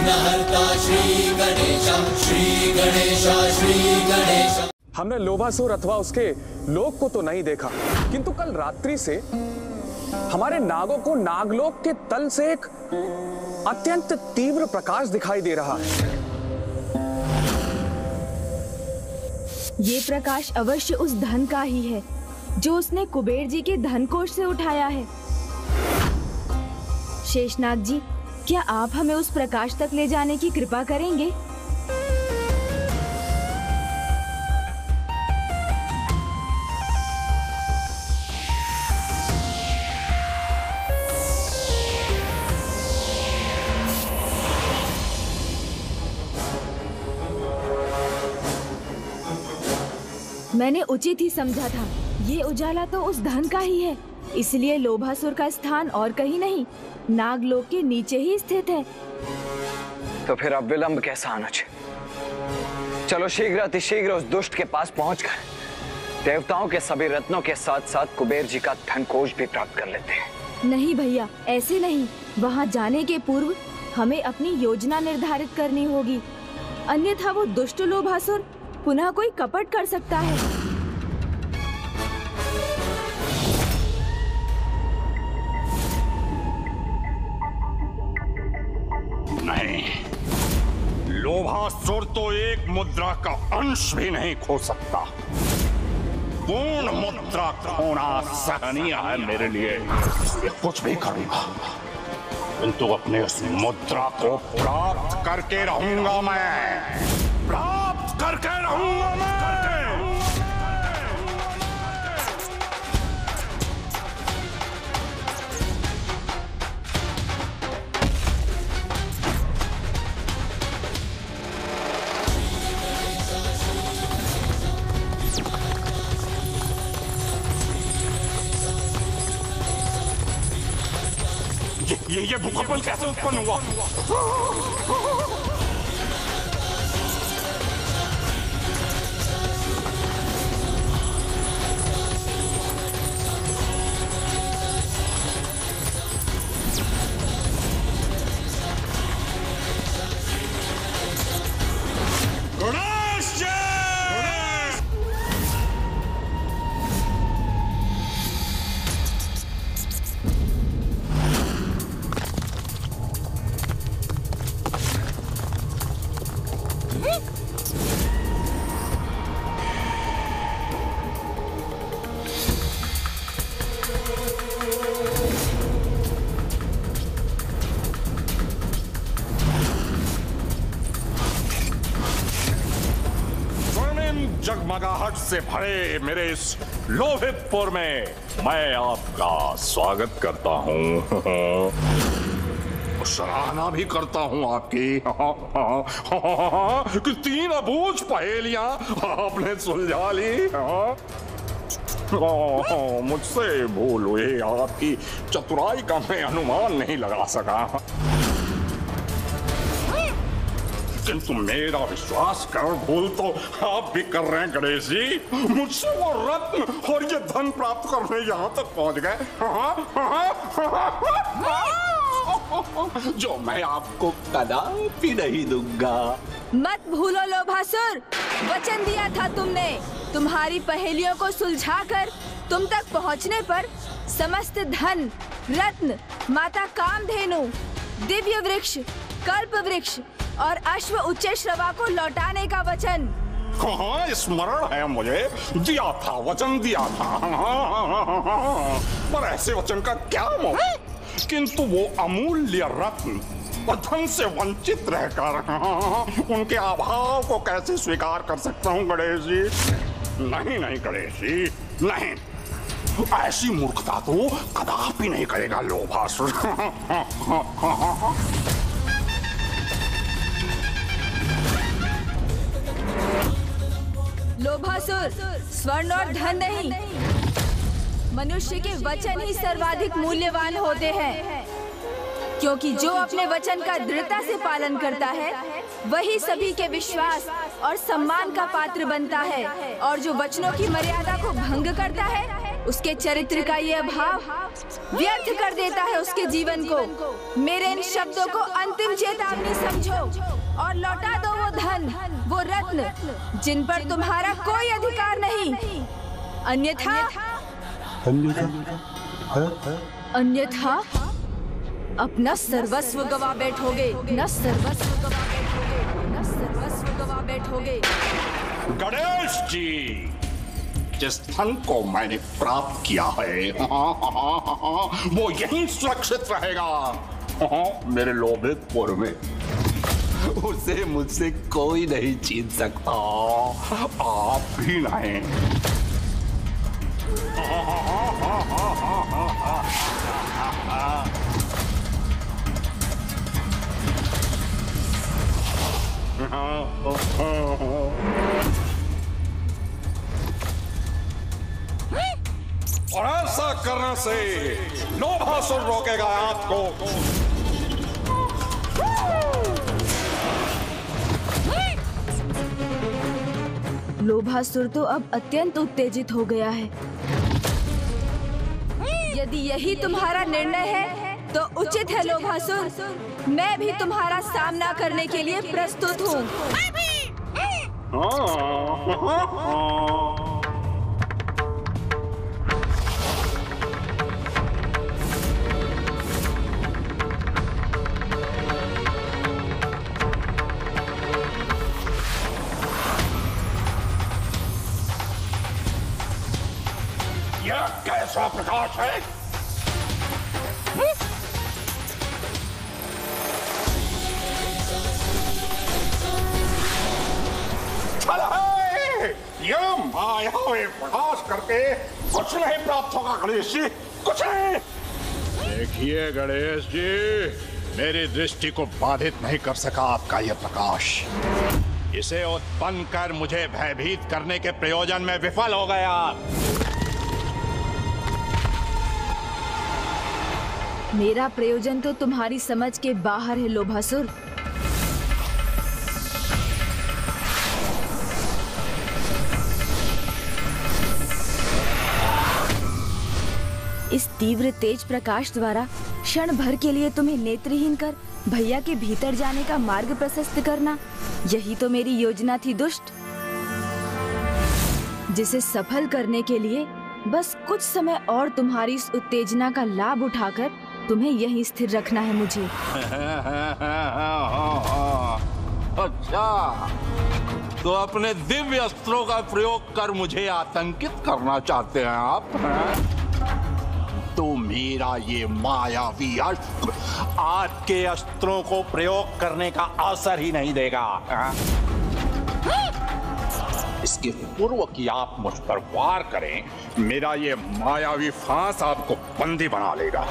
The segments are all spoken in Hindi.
विघ्नहर्ता श्री गणेश, श्री गणेश, श्री गणेश। हमने लोभासुर अथवा उसके लोक को तो नहीं देखा, किंतु कल रात्रि से हमारे नागों को नागलोक के तल से एक अत्यंत तीव्र प्रकाश दिखाई दे रहा है। ये प्रकाश अवश्य उस धन का ही है जो उसने कुबेर जी के धन कोष से उठाया है। शेषनाग जी, क्या आप हमें उस प्रकाश तक ले जाने की कृपा करेंगे? मैंने उचित ही समझा था, ये उजाला तो उस धन का ही है, इसलिए लोभासुर का स्थान और कहीं नहीं, नागलोक के नीचे ही स्थित है। तो फिर अब विलंब कैसा अनुज? चलो शीघ्र अतिशीघ्र उस दुष्ट के पास पहुंचकर देवताओं के सभी रत्नों के साथ साथ कुबेर जी का धन कोष भी प्राप्त कर लेते हैं। नहीं भैया, ऐसे नहीं। वहां जाने के पूर्व हमें अपनी योजना निर्धारित करनी होगी, अन्यथा वो दुष्ट लोभासुर पुनः कोई कपट कर सकता है। नहीं, लोभासुर तो एक मुद्रा का अंश भी नहीं खो सकता। पूर्ण मुद्रा खोना सहनीय है मेरे लिए। ये कुछ भी करूंगा, किंतु अपने उस मुद्रा को प्राप्त करके रहूंगा मैं, प्राप्त करके रहूंगा मैं। ये भूकंप कैसे उत्पन्न हुआ? जगमगाहट से भरे मेरे इस लोहितपुर में मैं आपका स्वागत करता हूँ। सराहना भी करता हूँ आपकी कि 3 अबूझ पहेलियां आपने सुलझा ली। मुझसे भूल हुई, आपकी चतुराई का मैं अनुमान नहीं लगा सका, किंतु मेरा विश्वास कर भूल तो आप भी कर रहे हैं गणेश जी। मुझसे वो रत्न और ये धन प्राप्त करने यहाँ तक पहुँच गए जो मैं आपको कदापि नहीं दूंगा। मत भूलो लोभासुर, वचन दिया था तुमने। तुम्हारी पहेलियों को सुलझाकर तुम तक पहुँचने पर समस्त धन, रत्न, माता कामधेनु, दिव्य वृक्ष, कल्प वृक्ष और अश्व उच्च श्रवा को लौटाने का वचन। हाँ, स्मरण है मुझे, दिया था, वचन दिया था। पर ऐसे वचन का क्या मोह? किंतु वो अमूल्य रत्न और धन से वंचित रहकर उनके अभाव को कैसे स्वीकार कर सकता हूँ गणेश जी? नहीं नहीं गणेश जी, नहीं, ऐसी मूर्खता तो कदापि नहीं करेगा लोभासुर। लोभासुर, स्वर्ण और धन नहीं, मनुष्य के वचन ही सर्वाधिक मूल्यवान होते हैं, क्योंकि जो अपने वचन का दृढ़ता से पालन करता है वही सभी के विश्वास और सम्मान का पात्र बनता है, और जो वचनों की मर्यादा को भंग करता है उसके चरित्र का ये अभाव व्यर्थ कर देता है उसके जीवन को। मेरे इन शब्दों को अंतिम चेतावनी समझो और लौटा दो वो धन, वो रत्न जिन पर तुम्हारा कोई अधिकार नहीं। अन्यथा अपना सर्वस्व गवा बैठोगे, न सर्वस्व गवा बैठोगे, न सर्वस्व गवा बैठोगे। गणेश जी, जिस धन को मैंने प्राप्त किया है वो यहीं सुरक्षित रहेगा मेरे लोभितपुर में। उसे मुझसे कोई नहीं छीन सकता, आप भी नहीं। और ऐसा करने से लोभासुर रोकेगा आपको। लोभासुर तो अब अत्यंत उत्तेजित हो गया है। यदि यही तुम्हारा निर्णय है तो उचित है लोभासुर, मैं भी तुम्हारा सामना करने के लिए प्रस्तुत हूँ। यह कैसा प्रकाश है? यह मायावी प्रकाश करके कुछ नहीं प्राप्त होगा गणेश जी, कुछ नहीं। देखिए गणेश जी, मेरी दृष्टि को बाधित नहीं कर सका आपका यह प्रकाश। इसे उत्पन्न कर मुझे भयभीत करने के प्रयोजन में विफल हो गया। मेरा प्रयोजन तो तुम्हारी समझ के बाहर है लोभासुर। इस तीव्र तेज प्रकाश द्वारा क्षण भर के लिए तुम्हें नेत्रहीन कर भैया के भीतर जाने का मार्ग प्रशस्त करना, यही तो मेरी योजना थी दुष्ट, जिसे सफल करने के लिए बस कुछ समय और तुम्हारी इस उत्तेजना का लाभ उठाकर तुम्हें यहीं स्थिर रखना है मुझे। अच्छा, तो अपने दिव्य अस्त्रों का प्रयोग कर मुझे आतंकित करना चाहते हैं आप? तो मेरा ये मायावी अस्त्र आपके अस्त्रों को प्रयोग करने का अवसर ही नहीं देगा। इसके पूर्व कि आप मुझ पर वार करें, मेरा ये मायावी फांस आपको बंदी बना लेगा।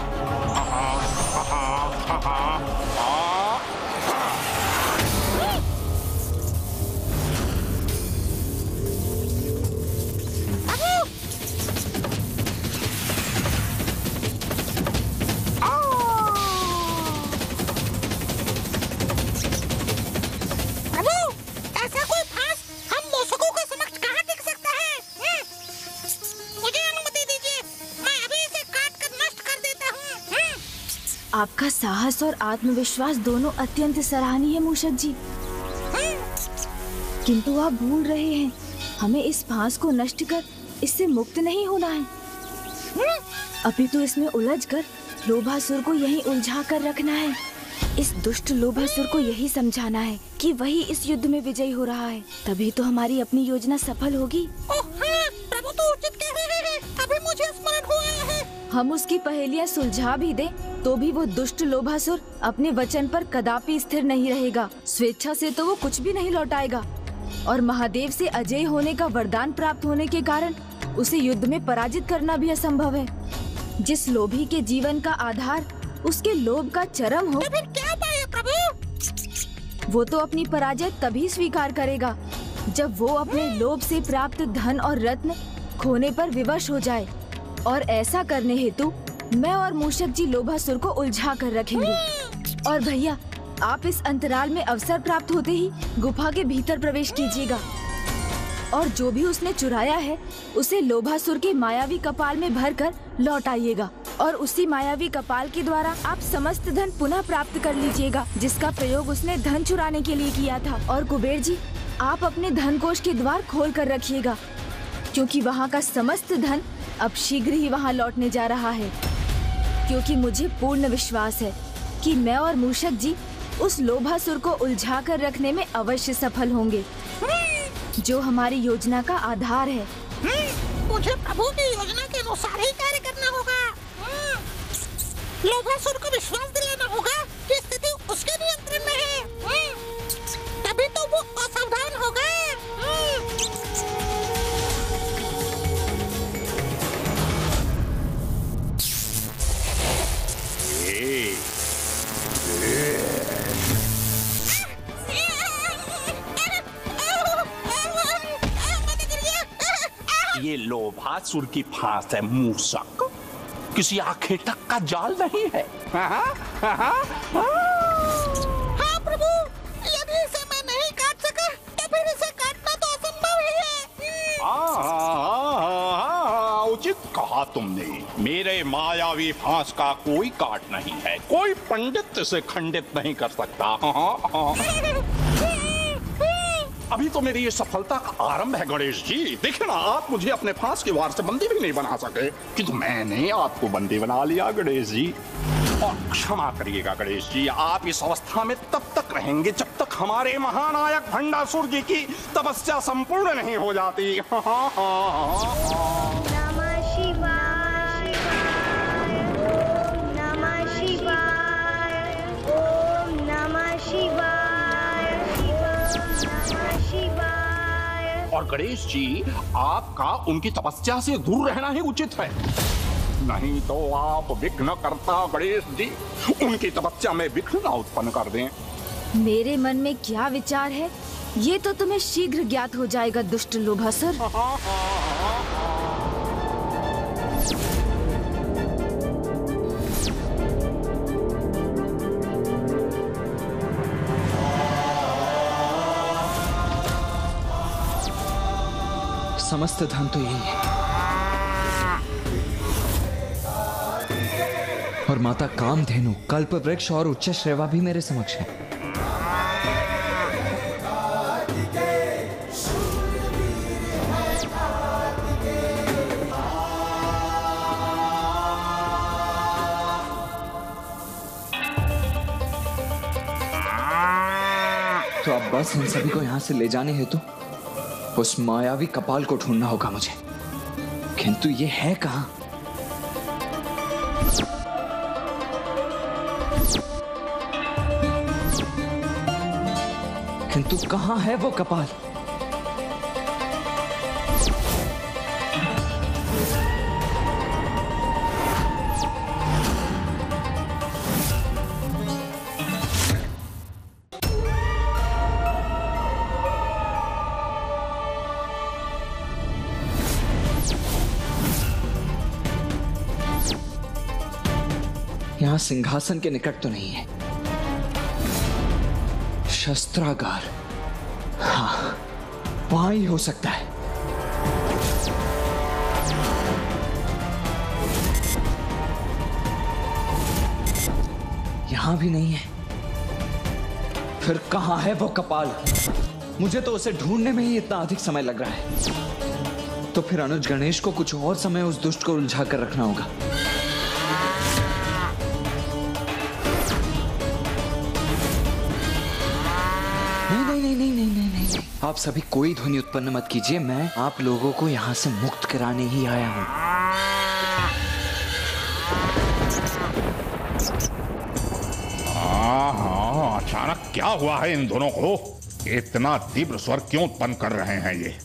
आपका साहस और आत्मविश्वास दोनों अत्यंत सराहनीय है मूषक जी, किंतु आप भूल रहे हैं, हमें इस फांस को नष्ट कर इससे मुक्त नहीं होना है, अपितु इसमें उलझकर लोभासुर को यहीं उलझा कर रखना है। इस दुष्ट लोभासुर को यही समझाना है कि वही इस युद्ध में विजयी हो रहा है, तभी तो हमारी अपनी योजना सफल होगी। प्रभु तो उचित कह रहे हैं, अभी मुझे स्मरण हुआ है। हम उसकी पहेलियां सुलझा भी दें तो भी वो दुष्ट लोभासुर अपने वचन पर कदापि स्थिर नहीं रहेगा। स्वेच्छा से तो वो कुछ भी नहीं लौटाएगा और महादेव से अजय होने का वरदान प्राप्त होने के कारण उसे युद्ध में पराजित करना भी असंभव है। जिस लोभी के जीवन का आधार उसके लोभ का चरम हो, तो फिर क्या उपाय है प्रभु? वो तो अपनी पराजय तभी स्वीकार करेगा जब वो अपने लोभ से प्राप्त धन और रत्न खोने पर विवश हो जाए, और ऐसा करने हेतु मैं और मूषक जी लोभासुर को उलझा कर रखेंगे। और भैया, आप इस अंतराल में अवसर प्राप्त होते ही गुफा के भीतर प्रवेश कीजिएगा और जो भी उसने चुराया है उसे लोभासुर के मायावी कपाल में भरकर लौट आइएगा और उसी मायावी कपाल के द्वारा आप समस्त धन पुनः प्राप्त कर लीजिएगा जिसका प्रयोग उसने धन चुराने के लिए किया था। और कुबेर जी, आप अपने धन कोष के द्वार खोल कर रखिएगा क्योंकि वहाँ का समस्त धन अब शीघ्र ही वहाँ लौटने जा रहा है, क्योंकि मुझे पूर्ण विश्वास है कि मैं और मूषक जी उस लोभासुर को उलझा कर रखने में अवश्य सफल होंगे, जो हमारी योजना का आधार है। मुझे प्रभु की योजना के अनुसार ही कार्य करना होगा। लोभासुर को विश्वास दिलाना होगा कि स्थिति उसके नियंत्रण में है, तभी तो वो असावधान होगा। ये लोभासुर की फांस है मूषक, किसी आखे तक का जाल नहीं है। हाँ प्रभु, यदि इसे मैं नहीं काट सका तो फिर इसे काटना तो असंभव ही है। उचित कहा तुमने। मेरे मायावी फांस का कोई काट नहीं है, कोई पंडित इसे खंडित नहीं कर सकता। अभी तो मेरी ये सफलता का आरंभ है गणेश जी। देखिए ना, आप मुझे अपने फांस के वार से बंदी भी नहीं बना सके, किंतु मैंने आपको बंदी बना लिया गणेश जी। और क्षमा करिएगा गणेश जी, आप इस अवस्था में तब तक रहेंगे जब तक हमारे महानायक भंडासुर जी की तपस्या संपूर्ण नहीं हो जाती। और गणेश जी, आपका उनकी तपस्या से दूर रहना ही उचित है, नहीं तो आप विघ्न करता गणेश जी उनकी तपस्या में विघ्न ना उत्पन्न कर दें। मेरे मन में क्या विचार है ये तो तुम्हें शीघ्र ज्ञात हो जाएगा दुष्ट लोभासुर। समस्त धन तो यही है और माता कामधेनु, कल्प वृक्ष और उच्च श्रेवा भी मेरे समक्ष है। तो अब बस इन सभी को यहां से ले जाने हेतु उस मायावी कपाल को ढूंढना होगा मुझे, किंतु ये है कहां? किंतु कहां है वो कपाल? यहां सिंहासन के निकट तो नहीं है, शस्त्रागार, हाँ वहां ही हो सकता है। यहां भी नहीं है, फिर कहां है वो कपाल? मुझे तो उसे ढूंढने में ही इतना अधिक समय लग रहा है, तो फिर अनुज गणेश को कुछ और समय उस दुष्ट को उलझा कर रखना होगा। नहीं, आप सभी कोई ध्वनि उत्पन्न मत कीजिए, मैं आप लोगों को यहाँ से मुक्त कराने ही आया हूँ। हाँ, अचानक क्या हुआ है इन दोनों को? इतना तीव्र स्वर क्यों उत्पन्न कर रहे हैं ये?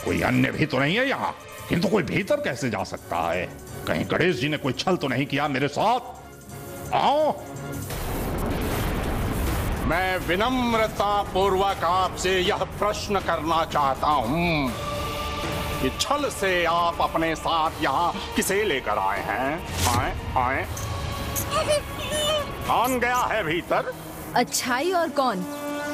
कोई अन्य भी तो नहीं है यहाँ, किंतु कोई भीतर कैसे जा सकता है? कहीं गणेश जी ने कोई छल तो नहीं किया मेरे साथ? आओ, मैं विनम्रता पूर्वक आपसे यह प्रश्न करना चाहता हूं कि छल से आप अपने साथ यहाँ किसे लेकर आए हैं? आए? कौन गया है भीतर? अच्छाई और कौन?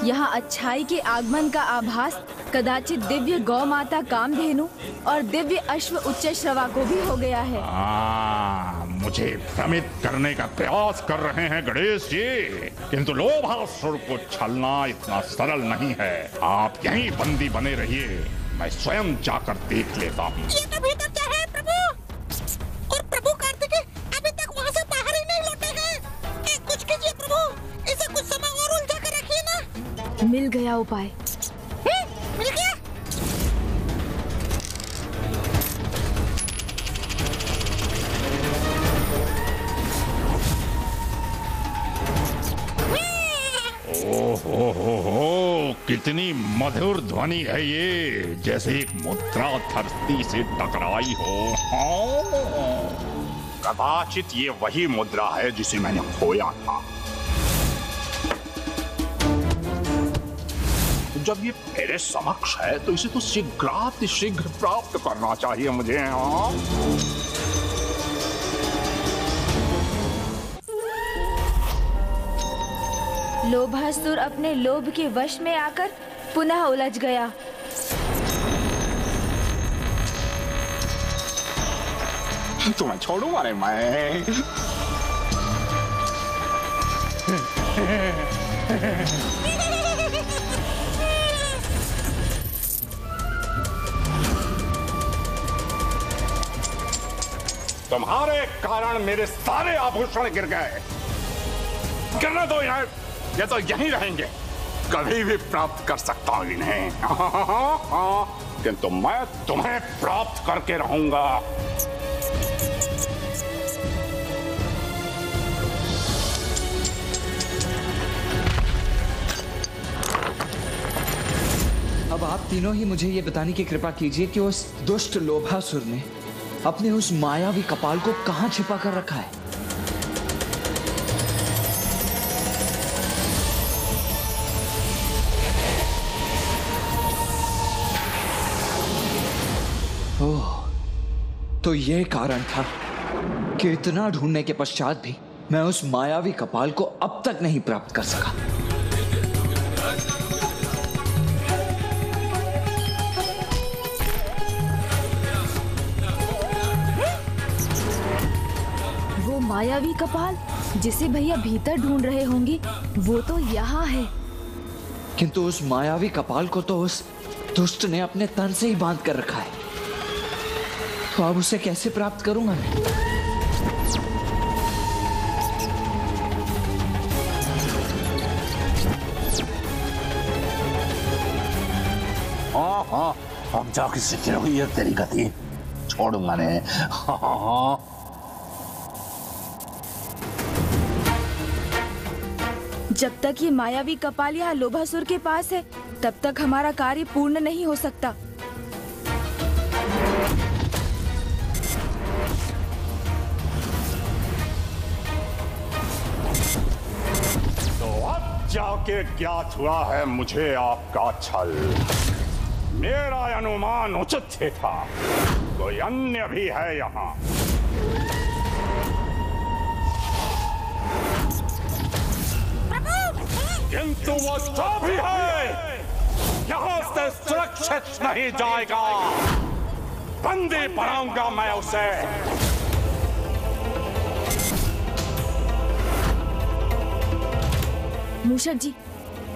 यहाँ अच्छाई के आगमन का आभास कदाचित दिव्य गौ माता कामधेनु और दिव्य अश्व उच्च श्रवा को भी हो गया है। मुझे भ्रमित करने का प्रयास कर रहे हैं गणेश जी, किंतु लोभासुर को छलना इतना सरल नहीं है। आप यहीं बंदी बने रहिए, मैं स्वयं जाकर देख लेता हूँ। ये तो भीतर क्या है प्रभु? और प्रभु कार्तिकेय अभी तक वहाँ से बाहर ही नहीं लौटे हैं। कुछ कीजिए प्रभु, इसे कुछ समय और उलझा कर रखिए ना। मिल गया उपाय। मिल गया? ओहो, कितनी मधुर ध्वनि है ये, जैसे एक मुद्रा धरती से टकराई हो। कदाचित ये वही मुद्रा है जिसे मैंने खोया था। जब ये मेरे समक्ष है तो इसे तो शीघ्र प्राप्त करना चाहिए मुझे। लोभासुर अपने लोभ के वश में आकर पुनः उलझ गया। तुम्हें छोड़ूंगा नहीं मैं। तुम्हारे कारण मेरे सारे आभूषण गिर गए। गिरने दो इन्हें, ये तो यहीं रहेंगे। कभी भी प्राप्त कर सकता हूं इन्हें। किंतु मैं तुम्हें प्राप्त करके रहूंगा। अब आप तीनों ही मुझे ये बताने की कृपा कीजिए कि उस दुष्ट लोभासुर ने अपने उस मायावी कपाल को कहां छिपा कर रखा है। ओह, तो ये कारण था कि इतना ढूंढने के पश्चात भी मैं उस मायावी कपाल को अब तक नहीं प्राप्त कर सका। वो मायावी कपाल जिसे भैया भीतर ढूंढ रहे होंगे, वो तो यहाँ है। किंतु उस मायावी कपाल को तो उस दुष्ट ने अपने तन से ही बांध कर रखा है, तो अब उसे कैसे प्राप्त करूंगा मैं? हाँ, अब जाके सीखी रही है तेरी गति, छोड़ूंगा नहीं। हाँ। जब तक ये मायावी कपाल यहाँ लोभासुर के पास है, तब तक हमारा कार्य पूर्ण नहीं हो सकता। तो अब जाके ज्ञात हुआ है मुझे आपका छल। मेरा अनुमान उचित ही था, कोई अन्य भी है यहाँ। किंतु वो जो भी है यहाँ से सुरक्षित नहीं जाएगा। बंदी बनाऊंगा मैं उसे। मूषक जी,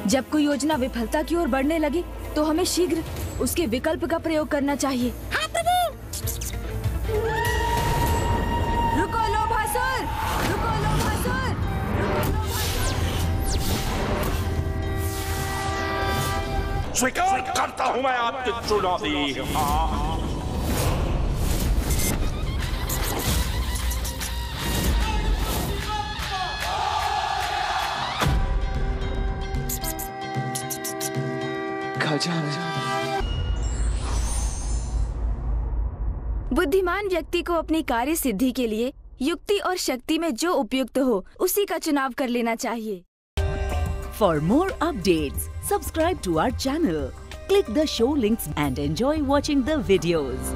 जब कोई योजना विफलता की ओर बढ़ने लगे तो हमें शीघ्र उसके विकल्प का प्रयोग करना चाहिए। हाँ प्रभु। रुको लोभासुर, रुको लोभासुर, स्वीकार करता हूं मैं आपकी चुनौती। बुद्धिमान व्यक्ति को अपनी कार्य सिद्धि के लिए युक्ति और शक्ति में जो उपयुक्त हो उसी का चुनाव कर लेना चाहिए। For more updates, subscribe to our channel, click the show links and enjoy watching the videos.